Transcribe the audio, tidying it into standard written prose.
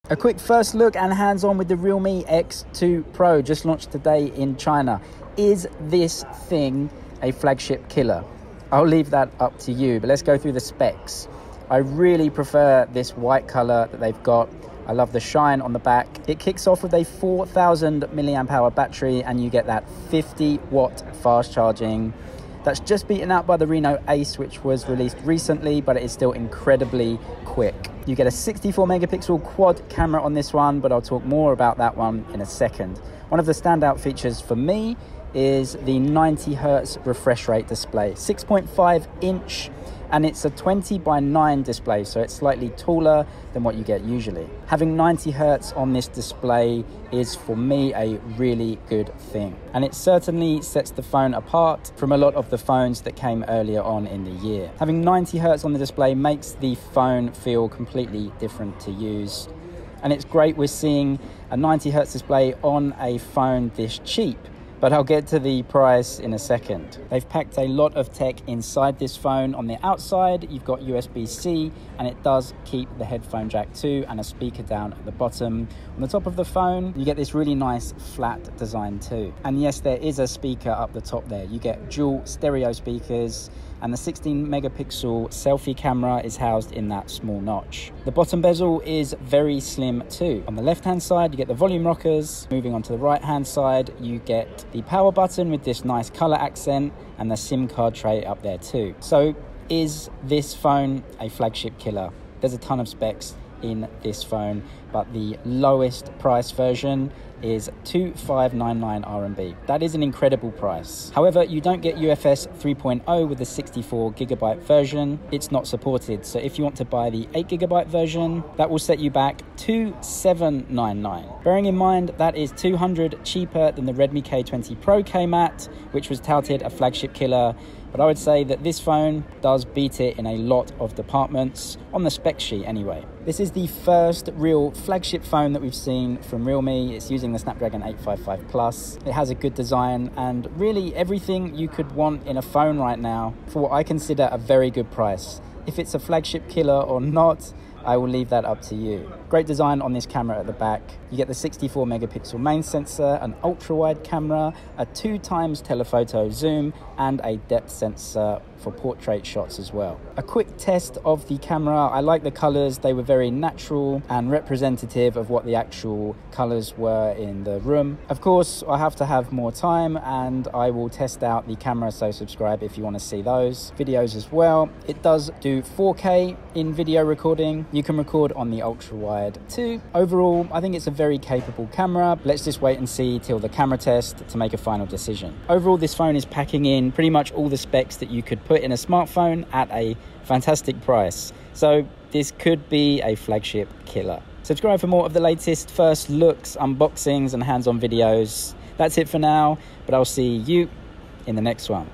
A quick first look and hands-on with the Realme X2 Pro, just launched today in China. Is this thing a flagship killer? I'll leave that up to you, but let's go through the specs. I really prefer this white color that they've got. I love the shine on the back. It kicks off with a 4,000 milliamp hour battery and you get that 50-watt fast charging. That's just beaten out by the Reno Ace, which was released recently, but it is still incredibly quick. You get a 64 megapixel quad camera on this one, but I'll talk more about that one in a second. One of the standout features for me is the 90 Hertz refresh rate display, 6.5 inch, and it's a 20:9 display, so it's slightly taller than what you get usually. Having 90 Hertz on this display is, for me, a really good thing. And it certainly sets the phone apart from a lot of the phones that came earlier on in the year. Having 90 Hertz on the display makes the phone feel completely different to use. And it's great we're seeing a 90 Hertz display on a phone this cheap. But I'll get to the price in a second. They've packed a lot of tech inside this phone. On the outside, you've got USB-C, and it does keep the headphone jack too, and a speaker down at the bottom. On the top of the phone, you get this really nice flat design too. And yes, there is a speaker up the top there. You get dual stereo speakers, and the 16 megapixel selfie camera is housed in that small notch. The bottom bezel is very slim too. On the left hand side, you get the volume rockers. Moving on to the right hand side, you get the power button with this nice color accent and the SIM card tray up there too. So is this phone a flagship killer? There's a ton of specs in this phone, but the lowest price version is 2599 RMB. That is an incredible price. However, you don't get UFS 3.0 with the 64GB version. It's not supported. So if you want to buy the 8GB version, that will set you back 2799. Bearing in mind that is 200 cheaper than the Redmi K20 Pro came at, which was touted a flagship killer. But I would say that this phone does beat it in a lot of departments, on the spec sheet anyway. This is the first real flagship phone that we've seen from Realme. It's using the Snapdragon 855 Plus. It has a good design and really everything you could want in a phone right now for what I consider a very good price. If it's a flagship killer or not, I will leave that up to you. Great design on this camera at the back. You get the 64 megapixel main sensor, an ultra wide camera, a 2x telephoto zoom, and a depth sensor for portrait shots as well. A quick test of the camera. I like the colors. They were very natural and representative of what the actual colors were in the room. Of course, I have to have more time and I will test out the camera, so subscribe if you want to see those videos as well. It does do 4K in video recording. You can record on the ultra wide too. Overall, I think it's a very capable camera. Let's just wait and see till the camera test to make a final decision. Overall, this phone is packing in pretty much all the specs that you could put in a smartphone at a fantastic price. So this could be a flagship killer. Subscribe for more of the latest first looks, unboxings, and hands-on videos. That's it for now, but I'll see you in the next one.